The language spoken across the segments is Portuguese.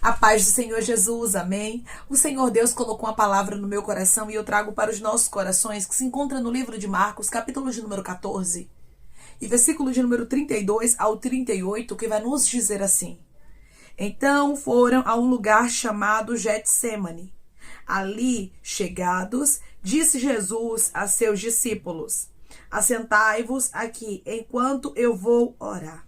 A paz do Senhor Jesus, amém? O Senhor Deus colocou uma palavra no meu coração e eu trago para os nossos corações, que se encontra no livro de Marcos, capítulo de número 14, e versículo de número 32 ao 38, que vai nos dizer assim: Então foram a um lugar chamado Getsêmani. Ali, chegados, disse Jesus a seus discípulos: Assentai-vos aqui, enquanto eu vou orar.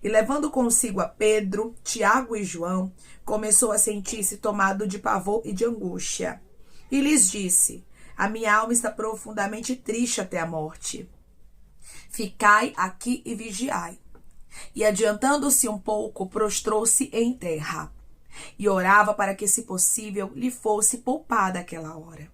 E levando consigo a Pedro, Tiago e João, começou a sentir-se tomado de pavor e de angústia. E lhes disse: A minha alma está profundamente triste até a morte. Ficai aqui e vigiai. E adiantando-se um pouco, prostrou-se em terra. E orava para que, se possível, lhe fosse poupada aquela hora.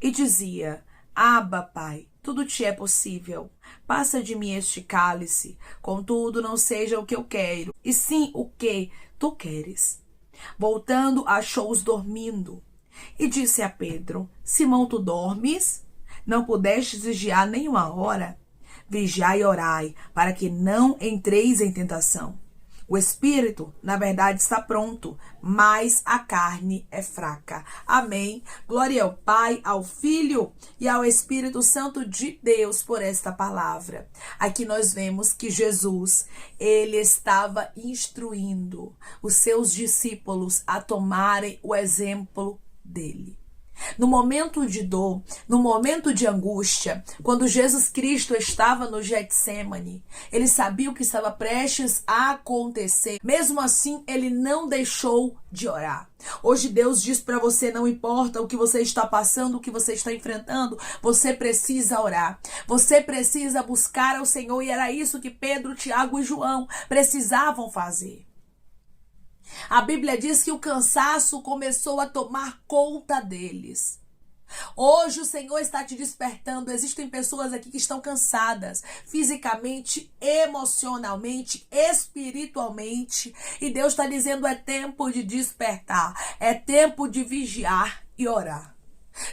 E dizia: Abba, Pai, tudo te é possível. Passa de mim este cálice, contudo não seja o que eu quero, e sim o que tu queres. Voltando, achou-os dormindo. E disse a Pedro: Simão, tu dormes? Não pudestes vigiar nem uma hora? Vigiai e orai, para que não entreis em tentação. O espírito, na verdade, está pronto, mas a carne é fraca. Amém. Glória ao Pai, ao Filho e ao Espírito Santo de Deus por esta palavra. Aqui nós vemos que Jesus, ele estava instruindo os seus discípulos a tomarem o exemplo dele. No momento de dor, no momento de angústia, quando Jesus Cristo estava no Getsêmani, ele sabia o que estava prestes a acontecer. Mesmo assim, ele não deixou de orar. Hoje Deus diz para você: não importa o que você está passando, o que você está enfrentando, você precisa orar. Você precisa buscar ao Senhor, e era isso que Pedro, Tiago e João precisavam fazer. A Bíblia diz que o cansaço começou a tomar conta deles. Hoje o Senhor está te despertando. Existem pessoas aqui que estão cansadas, fisicamente, emocionalmente, espiritualmente. E Deus está dizendo: é tempo de despertar, é tempo de vigiar e orar.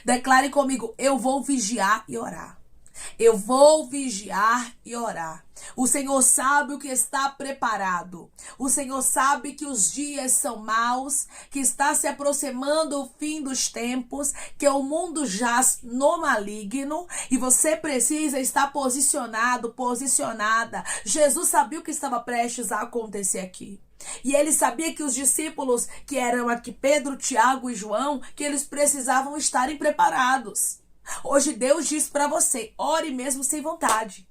Declare comigo: eu vou vigiar e orar. Eu vou vigiar e orar. O Senhor sabe o que está preparado. O Senhor sabe que os dias são maus, que está se aproximando o fim dos tempos, que o mundo jaz no maligno e você precisa estar posicionado, posicionada. Jesus sabia o que estava prestes a acontecer aqui. E ele sabia que os discípulos, que eram aqui Pedro, Tiago e João, que eles precisavam estarem preparados. Hoje Deus diz para você: ore mesmo sem vontade.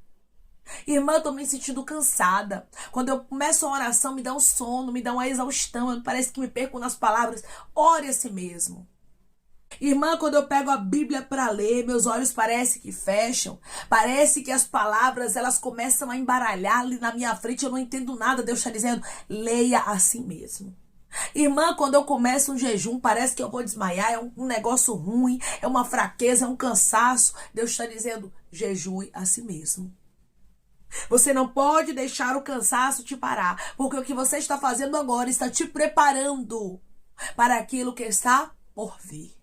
Irmã, eu tô me sentindo cansada. Quando eu começo a oração, me dá um sono, me dá uma exaustão, parece que me perco nas palavras. Ore a si mesmo. Irmã, quando eu pego a Bíblia para ler, meus olhos parecem que fecham. Parece que as palavras, elas começam a embaralhar ali na minha frente. Eu não entendo nada. Deus está dizendo: leia a si mesmo. Irmã, quando eu começo um jejum, parece que eu vou desmaiar, é um negócio ruim, é uma fraqueza, é um cansaço. Deus está dizendo: jejue a si mesmo. Você não pode deixar o cansaço te parar, porque o que você está fazendo agora está te preparando para aquilo que está por vir.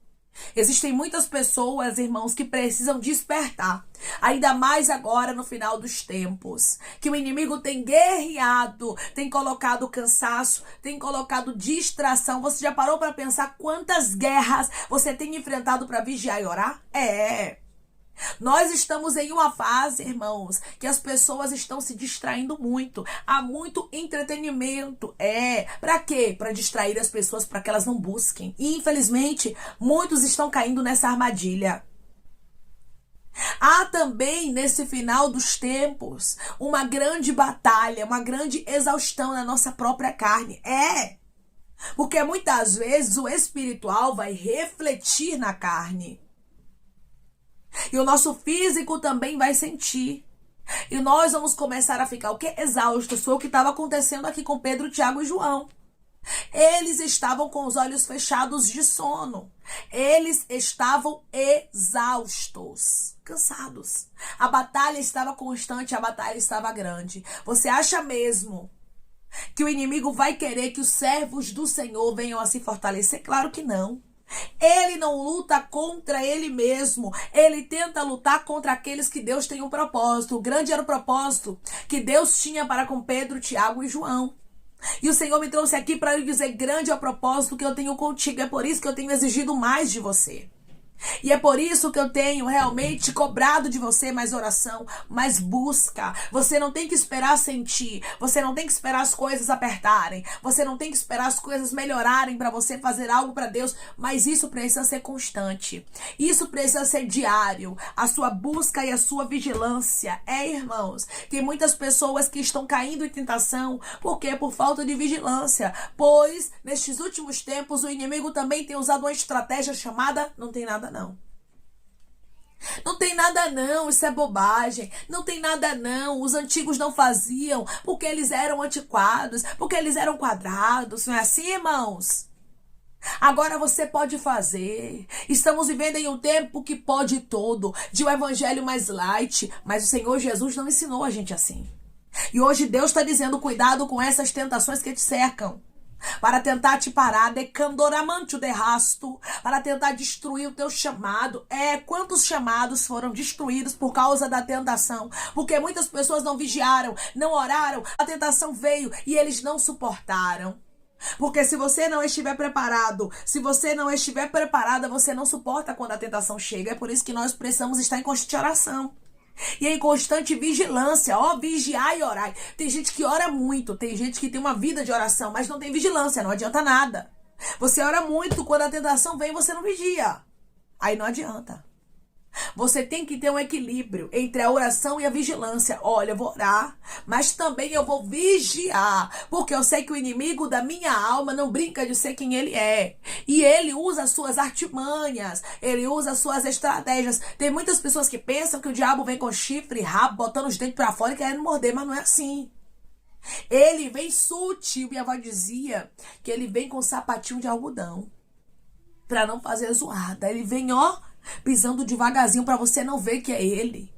Existem muitas pessoas, irmãos, que precisam despertar. Ainda mais agora no final dos tempos, que o inimigo tem guerreado, tem colocado cansaço, tem colocado distração. Você já parou para pensar quantas guerras você tem enfrentado para vigiar e orar? Nós estamos em uma fase, irmãos, que as pessoas estão se distraindo muito. Há muito entretenimento. Para quê? Para distrair as pessoas, para que elas não busquem. E, infelizmente, muitos estão caindo nessa armadilha. Há também, nesse final dos tempos, uma grande batalha, uma grande exaustão na nossa própria carne. Porque muitas vezes o espiritual vai refletir na carne. E o nosso físico também vai sentir. E nós vamos começar a ficar o quê? Exaustos. Foi o que estava acontecendo aqui com Pedro, Tiago e João. Eles estavam com os olhos fechados de sono. Eles estavam exaustos, cansados. A batalha estava constante, a batalha estava grande. Você acha mesmo que o inimigo vai querer que os servos do Senhor venham a se fortalecer? Claro que não. Ele não luta contra ele mesmo. Ele tenta lutar contra aqueles que Deus tem um propósito. O grande era o propósito que Deus tinha para com Pedro, Tiago e João. E o Senhor me trouxe aqui para lhe dizer: grande é o propósito que eu tenho contigo. É por isso que eu tenho exigido mais de você. E é por isso que eu tenho realmente cobrado de você mais oração, mais busca. Você não tem que esperar sentir. Você não tem que esperar as coisas apertarem. Você não tem que esperar as coisas melhorarem para você fazer algo para Deus. Mas isso precisa ser constante. Isso precisa ser diário. A sua busca e a sua vigilância. Irmãos, tem muitas pessoas que estão caindo em tentação. Por quê? Por falta de vigilância. Pois, nestes últimos tempos, o inimigo também tem usado uma estratégia chamada não tem nada não. Não tem nada não, isso é bobagem. Não tem nada não, os antigos não faziam porque eles eram antiquados, porque eles eram quadrados. Não é assim, irmãos? Agora você pode fazer. Estamos vivendo em um tempo que pode todo, de um evangelho mais light, mas o Senhor Jesus não ensinou a gente assim. E hoje Deus está dizendo: cuidado com essas tentações que te cercam, para tentar te parar, decandoramante o derrasto, para tentar destruir o teu chamado. Quantos chamados foram destruídos por causa da tentação? Porque muitas pessoas não vigiaram, não oraram, a tentação veio e eles não suportaram. Porque se você não estiver preparado, se você não estiver preparada, você não suporta quando a tentação chega. É por isso que nós precisamos estar em constante oração. E em constante vigilância, vigiar e orar. Tem gente que ora muito, tem gente que tem uma vida de oração, mas não tem vigilância, não adianta nada. Você ora muito, quando a tentação vem, você não vigia. Aí não adianta. Você tem que ter um equilíbrio entre a oração e a vigilância. Olha, eu vou orar, mas também eu vou vigiar, porque eu sei que o inimigo da minha alma não brinca de ser quem ele é. E ele usa as suas artimanhas, ele usa as suas estratégias. Tem muitas pessoas que pensam que o diabo vem com chifre e rabo, botando os dentes pra fora e querendo morder, mas não é assim. Ele vem sutil. Minha avó dizia que ele vem com sapatinho de algodão, pra não fazer zoada. Ele vem, pisando devagarzinho para você não ver que é ele.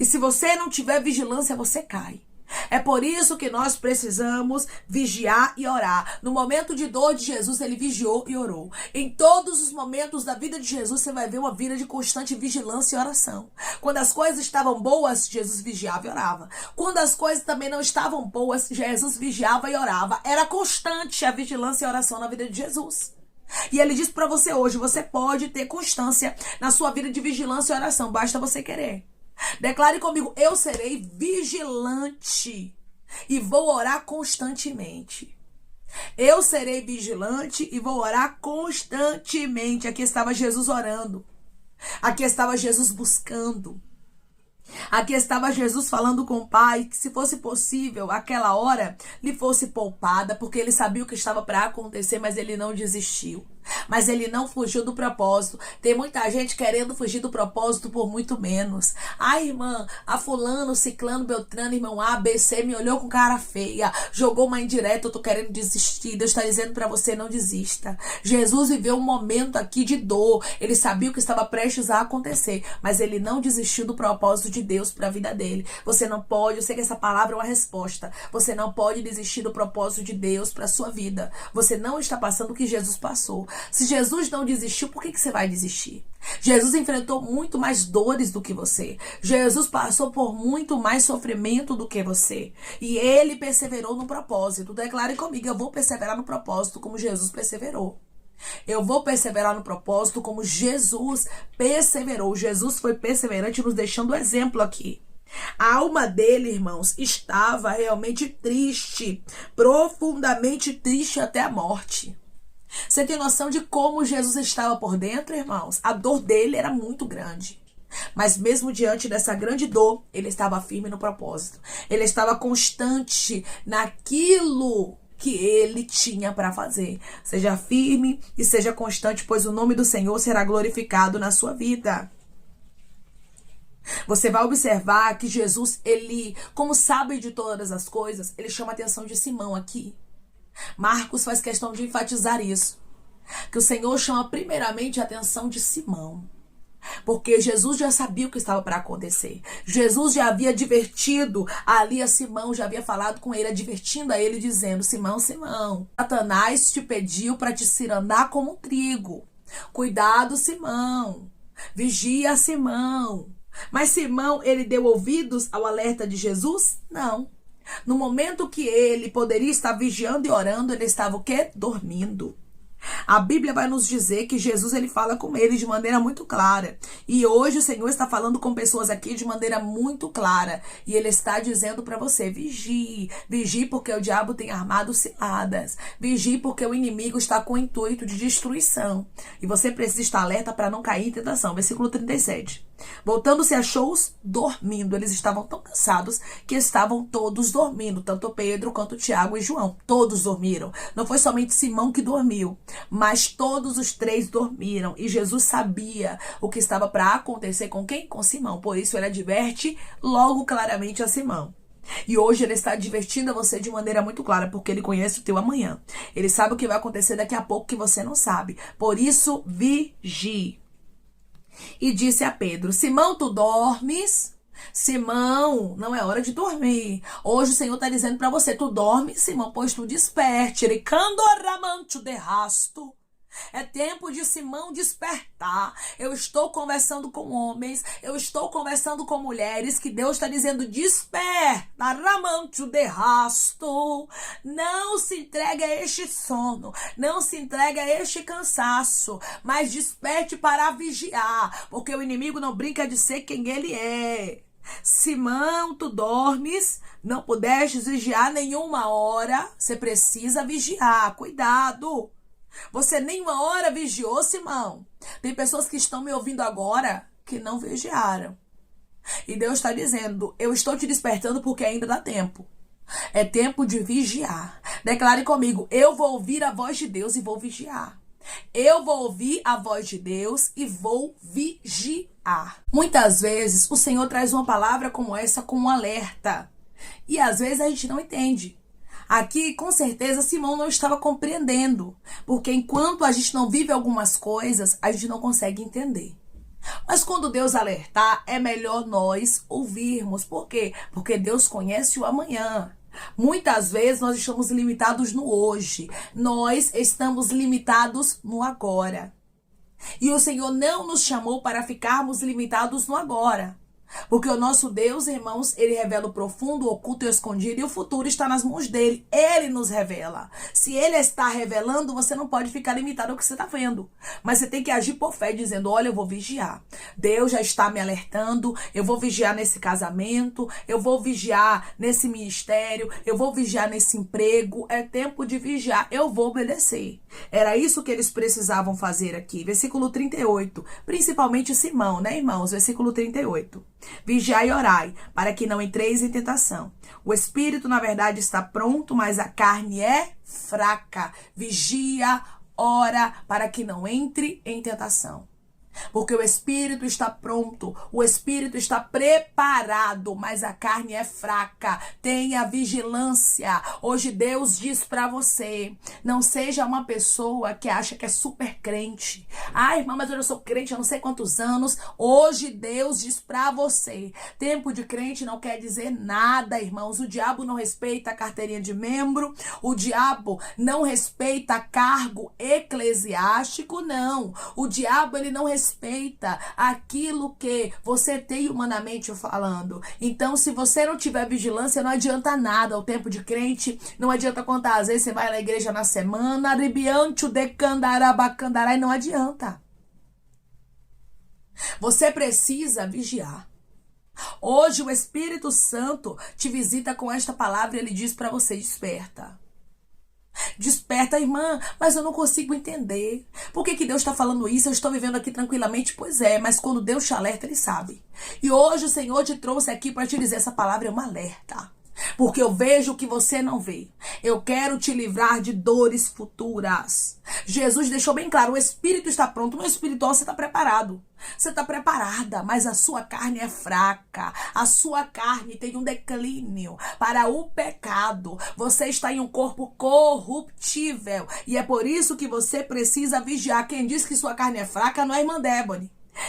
E se você não tiver vigilância, você cai. É por isso que nós precisamos vigiar e orar. No momento de dor de Jesus, ele vigiou e orou. Em todos os momentos da vida de Jesus, você vai ver uma vida de constante vigilância e oração. Quando as coisas estavam boas, Jesus vigiava e orava. Quando as coisas também não estavam boas, Jesus vigiava e orava. Era constante a vigilância e a oração na vida de Jesus. E ele diz para você hoje: você pode ter constância na sua vida de vigilância e oração, basta você querer. Declare comigo: eu serei vigilante e vou orar constantemente. Eu serei vigilante e vou orar constantemente. Aqui estava Jesus orando. Aqui estava Jesus buscando. Aqui estava Jesus falando com o Pai que, se fosse possível, aquela hora lhe fosse poupada, porque ele sabia o que estava para acontecer, mas ele não desistiu. Mas ele não fugiu do propósito. Tem muita gente querendo fugir do propósito por muito menos. Ai, irmã, a fulano, ciclano, beltrano, irmão A, B, C, me olhou com cara feia, jogou uma indireta, eu tô querendo desistir. Deus está dizendo para você: não desista. Jesus viveu um momento aqui de dor. Ele sabia o que estava prestes a acontecer, mas ele não desistiu do propósito de Deus para a vida dele. Você não pode, eu sei que essa palavra é uma resposta. Você não pode desistir do propósito de Deus para sua vida. Você não está passando o que Jesus passou. Se Jesus não desistiu, por que você vai desistir? Jesus enfrentou muito mais dores do que você. Jesus passou por muito mais sofrimento do que você. E ele perseverou no propósito. Declare comigo: eu vou perseverar no propósito como Jesus perseverou. Eu vou perseverar no propósito como Jesus perseverou. Jesus foi perseverante, nos deixando exemplo aqui. A alma dele, irmãos, estava realmente triste, profundamente triste até a morte. Você tem noção de como Jesus estava por dentro, irmãos? A dor dele era muito grande. Mas mesmo diante dessa grande dor, ele estava firme no propósito. Ele estava constante naquilo que ele tinha para fazer. Seja firme e seja constante, pois o nome do Senhor será glorificado na sua vida. Você vai observar que Jesus, ele, como sabe de todas as coisas, ele chama a atenção de Simão aqui. Marcos faz questão de enfatizar isso, que o Senhor chama primeiramente a atenção de Simão, porque Jesus já sabia o que estava para acontecer. Jesus já havia advertido ali a Simão, já havia falado com ele, advertindo a ele, dizendo: Simão, Simão, Satanás te pediu para te cirandar como um trigo. Cuidado, Simão. Vigia, Simão. Mas Simão, ele deu ouvidos ao alerta de Jesus? Não. No momento que ele poderia estar vigiando e orando, ele estava o quê? Dormindo. A Bíblia vai nos dizer que Jesus ele fala com eles de maneira muito clara. E hoje o Senhor está falando com pessoas aqui de maneira muito clara. E ele está dizendo para você, vigie. Vigie porque o diabo tem armado ciladas. Vigie porque o inimigo está com o intuito de destruição. E você precisa estar alerta para não cair em tentação. Versículo 37. Voltando-se, achou-os dormindo. Eles estavam tão cansados que estavam todos dormindo. Tanto Pedro quanto Tiago e João. Todos dormiram. Não foi somente Simão que dormiu, mas todos os três dormiram. E Jesus sabia o que estava para acontecer com quem? Com Simão. Por isso ele adverte logo claramente a Simão. E hoje ele está advertindo a você de maneira muito clara, porque ele conhece o teu amanhã. Ele sabe o que vai acontecer daqui a pouco que você não sabe. Por isso, vigie. E disse a Pedro, Simão, tu dormes? Simão, não é hora de dormir. Hoje o Senhor está dizendo para você, tu dorme, Simão, pois tu desperte. É tempo de Simão despertar. Eu estou conversando com homens, eu estou conversando com mulheres que Deus está dizendo, desperta. Não se entregue a este sono, não se entregue a este cansaço, mas desperte para vigiar, porque o inimigo não brinca de ser quem ele é. Simão, tu dormes, não pudestes vigiar nenhuma hora, você precisa vigiar, cuidado. Você nem uma hora vigiou, Simão. Tem pessoas que estão me ouvindo agora que não vigiaram. E Deus está dizendo, eu estou te despertando porque ainda dá tempo. É tempo de vigiar. Declare comigo, eu vou ouvir a voz de Deus e vou vigiar. Eu vou ouvir a voz de Deus e vou vigiar. Muitas vezes o Senhor traz uma palavra como essa com um alerta. E às vezes a gente não entende. Aqui, com certeza, Simão não estava compreendendo. Porque enquanto a gente não vive algumas coisas, a gente não consegue entender. Mas quando Deus alertar, é melhor nós ouvirmos. Por quê? Porque Deus conhece o amanhã. Muitas vezes nós estamos limitados no hoje. Nós estamos limitados no agora. E o Senhor não nos chamou para ficarmos limitados no agora. Porque o nosso Deus, irmãos, ele revela o profundo, o oculto e o escondido, e o futuro está nas mãos dele. Ele nos revela. Se ele está revelando, você não pode ficar limitado ao que você está vendo. Mas você tem que agir por fé, dizendo, olha, eu vou vigiar. Deus já está me alertando, eu vou vigiar nesse casamento, eu vou vigiar nesse ministério, eu vou vigiar nesse emprego. É tempo de vigiar, eu vou obedecer. Era isso que eles precisavam fazer aqui. Versículo 38. Principalmente Simão, né, irmãos? Versículo 38. Vigiai e orai, para que não entreis em tentação. O espírito, na verdade, está pronto, mas a carne é fraca. Vigia, ora, para que não entre em tentação. Porque o espírito está pronto, o espírito está preparado, mas a carne é fraca. Tenha vigilância. Hoje Deus diz para você, não seja uma pessoa que acha que é super crente. Ai, irmã, mas eu já sou crente há não sei quantos anos. Hoje Deus diz para você, tempo de crente não quer dizer nada, irmãos. O diabo não respeita a carteirinha de membro, o diabo não respeita cargo eclesiástico, não. O diabo, ele não respeita aquilo que você tem humanamente falando. Então, se você não tiver vigilância, não adianta nada. O tempo de crente, não adianta quantas vezes você vai na igreja na semana, ribiante de candarabacandarai, não adianta. Você precisa vigiar. Hoje o Espírito Santo te visita com esta palavra e ele diz para você, desperta. Desperta, irmã, mas eu não consigo entender. Por que Deus está falando isso? Eu estou vivendo aqui tranquilamente? Pois é, mas quando Deus te alerta, Ele sabe. E hoje o Senhor te trouxe aqui para te dizer, essa palavra é um alerta. Porque eu vejo o que você não vê. Eu quero te livrar de dores futuras. Jesus deixou bem claro, o espírito está pronto, no espiritual você está preparado. Você está preparada, mas a sua carne é fraca. A sua carne tem um declínio para o pecado. Você está em um corpo corruptível. E é por isso que você precisa vigiar. Quem diz que sua carne é fraca não é a irmã Débora.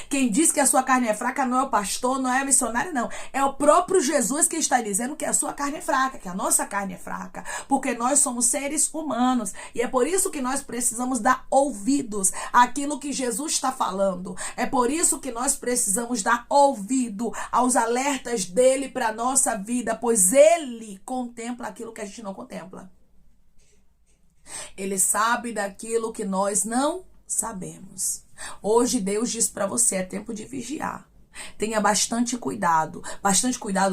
Quem diz que a sua carne é fraca não é o pastor, não é a missionária, não. É o próprio Jesus que está dizendo que a sua carne é fraca, que a nossa carne é fraca. Porque nós somos seres humanos. E é por isso que nós precisamos dar ouvidos àquilo que Jesus está falando. É por isso que nós precisamos dar ouvido aos alertas dele para a nossa vida. Pois ele contempla aquilo que a gente não contempla. Ele sabe daquilo que nós não sabemos. Hoje Deus diz para você, é tempo de vigiar. Tenha bastante cuidado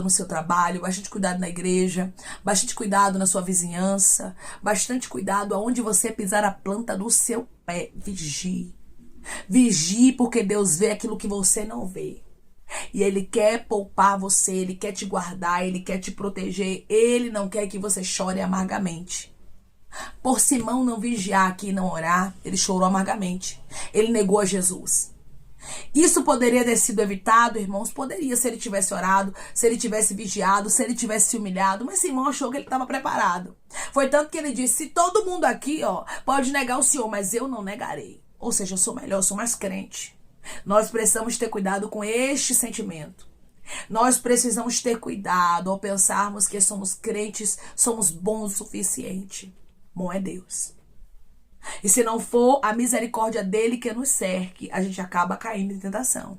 no seu trabalho, bastante cuidado na igreja, bastante cuidado na sua vizinhança, bastante cuidado aonde você pisar a planta do seu pé. Vigie. Vigie porque Deus vê aquilo que você não vê. E Ele quer poupar você, Ele quer te guardar, Ele quer te proteger. Ele não quer que você chore amargamente. Por Simão não vigiar aqui e não orar, ele chorou amargamente. Ele negou a Jesus. Isso poderia ter sido evitado, irmãos? Poderia, se ele tivesse orado, se ele tivesse vigiado, se ele tivesse se humilhado. Mas Simão achou que ele estava preparado. Foi tanto que ele disse, se todo mundo aqui pode negar o Senhor, mas eu não negarei. Ou seja, eu sou melhor, eu sou mais crente. Nós precisamos ter cuidado com este sentimento. Nós precisamos ter cuidado ao pensarmos que somos crentes, somos bons o suficiente. Bom é Deus. E se não for a misericórdia dele que nos cerque, a gente acaba caindo em tentação.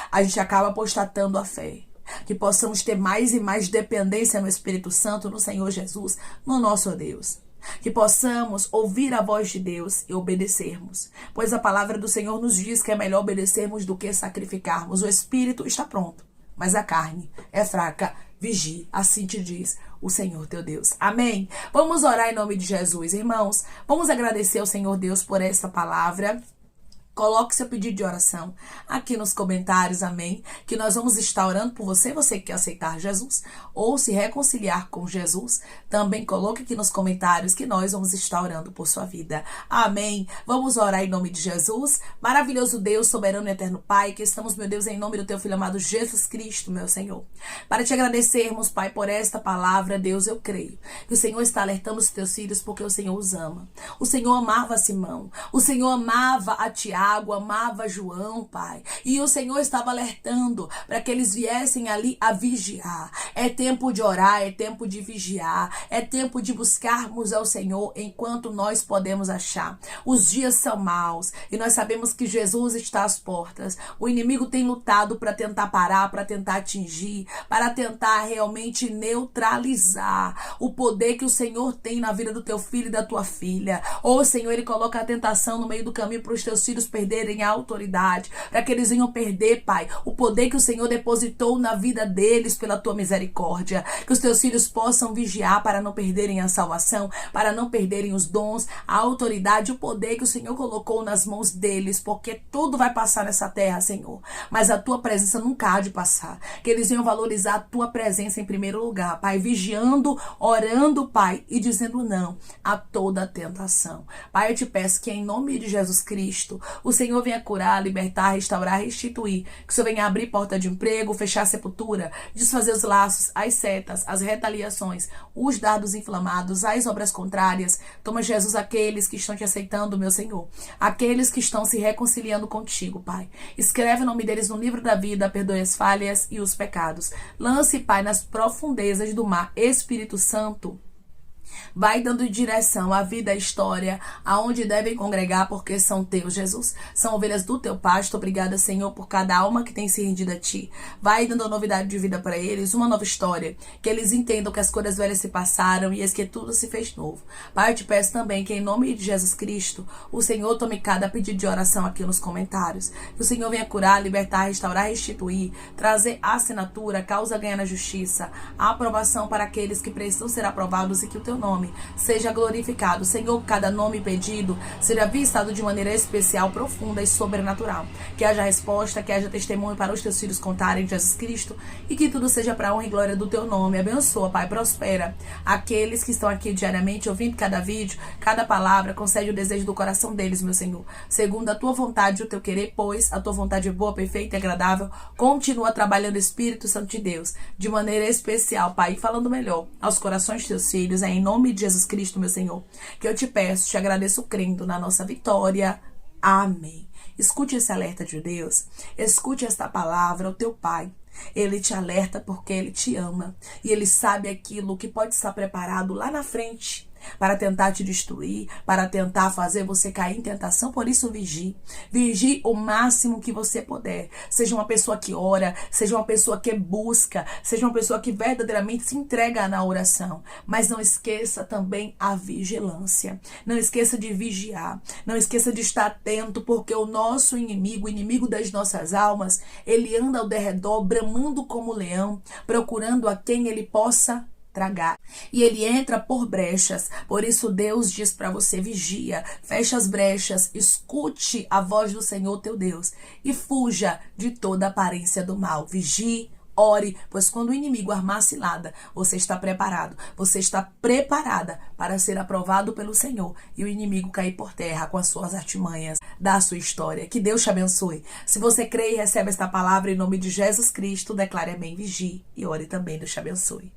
A gente acaba apostatando a fé. Que possamos ter mais e mais dependência no Espírito Santo, no Senhor Jesus, no nosso Deus. Que possamos ouvir a voz de Deus e obedecermos. Pois a palavra do Senhor nos diz que é melhor obedecermos do que sacrificarmos. O Espírito está pronto, mas a carne é fraca. Vigie, assim te diz o Senhor teu Deus. Amém? Vamos orar em nome de Jesus, irmãos. Vamos agradecer ao Senhor Deus por essa palavra. Coloque seu pedido de oração aqui nos comentários, amém? Que nós vamos estar orando por você, você que quer aceitar Jesus ou se reconciliar com Jesus. Também coloque aqui nos comentários que nós vamos estar orando por sua vida. Amém? Vamos orar em nome de Jesus. Maravilhoso Deus, soberano e eterno Pai, que estamos, meu Deus, em nome do teu Filho amado Jesus Cristo, meu Senhor. Para te agradecermos, Pai, por esta palavra, Deus, eu creio que o Senhor está alertando os teus filhos porque o Senhor os ama. O Senhor amava Simão, o Senhor amava a Tiago, amava João, Pai. E o Senhor estava alertando para que eles viessem ali a vigiar. É tempo de orar, é tempo de vigiar, é tempo de buscarmos ao Senhor enquanto nós podemos achar. Os dias são maus e nós sabemos que Jesus está às portas. O inimigo tem lutado para tentar parar, para tentar atingir, para tentar realmente neutralizar o poder que o Senhor tem na vida do teu filho e da tua filha. Ou, Senhor, ele coloca a tentação no meio do caminho para os teus filhos perderem a autoridade, para que eles venham perder, Pai, o poder que o Senhor depositou na vida deles pela tua misericórdia. Que os teus filhos possam vigiar para não perderem a salvação, para não perderem os dons, a autoridade, o poder que o Senhor colocou nas mãos deles, porque tudo vai passar nessa terra, Senhor, mas a tua presença nunca há de passar. Que eles venham valorizar a tua presença em primeiro lugar, Pai, vigiando, orando, Pai, e dizendo não a toda tentação. Pai, eu te peço que em nome de Jesus Cristo, o Senhor venha curar, libertar, restaurar, restituir. Que o Senhor venha abrir porta de emprego, fechar a sepultura, desfazer os laços, as setas, as retaliações, os dardos inflamados, as obras contrárias. Toma, Jesus, aqueles que estão te aceitando, meu Senhor. Aqueles que estão se reconciliando contigo, Pai. Escreve o nome deles no livro da vida, perdoe as falhas e os pecados. Lance, Pai, nas profundezas do mar. Espírito Santo, vai dando direção à vida, à história, aonde devem congregar, porque são teus, Jesus. São ovelhas do teu pasto. Obrigada, Senhor, por cada alma que tem se rendido a ti. Vai dando novidade de vida para eles, uma nova história. Que eles entendam que as coisas velhas se passaram e que tudo se fez novo. Pai, eu te peço também que em nome de Jesus Cristo, o Senhor tome cada pedido de oração aqui nos comentários. Que o Senhor venha curar, libertar, restaurar, restituir, trazer assinatura, causa ganha na justiça, a aprovação para aqueles que precisam ser aprovados e que o teu nome seja glorificado. Senhor, cada nome pedido seja visitado de maneira especial, profunda e sobrenatural. Que haja resposta, que haja testemunho para os teus filhos contarem de Jesus Cristo e que tudo seja para a honra e glória do teu nome. Abençoa, Pai, prospera aqueles que estão aqui diariamente ouvindo cada vídeo, cada palavra. Concede o desejo do coração deles, meu Senhor, segundo a tua vontade e o teu querer, pois a tua vontade é boa, perfeita e agradável. Continua trabalhando, Espírito Santo de Deus, de maneira especial, Pai, e falando melhor aos corações de teus filhos. É em nome de Jesus Cristo, meu Senhor, que eu te peço, te agradeço crendo na nossa vitória. Amém. Escute esse alerta de Deus. Escute esta palavra ao teu Pai. Ele te alerta porque Ele te ama. E Ele sabe aquilo que pode estar preparado lá na frente para tentar te destruir, para tentar fazer você cair em tentação. Por isso, vigie. Vigie o máximo que você puder. Seja uma pessoa que ora, seja uma pessoa que busca, seja uma pessoa que verdadeiramente se entrega na oração. Mas não esqueça também a vigilância. Não esqueça de vigiar. Não esqueça de estar atento, porque o nosso inimigo, o inimigo das nossas almas, ele anda ao derredor, bramando como leão, procurando a quem ele possa tragar. E ele entra por brechas. Por isso Deus diz para você: vigia, feche as brechas, escute a voz do Senhor teu Deus e fuja de toda aparência do mal. Vigie, ore, pois quando o inimigo armar cilada, você está preparado, você está preparada para ser aprovado pelo Senhor e o inimigo cair por terra com as suas artimanhas da sua história. Que Deus te abençoe. Se você crê e recebe esta palavra em nome de Jesus Cristo, declare amém, vigie e ore também. Deus te abençoe.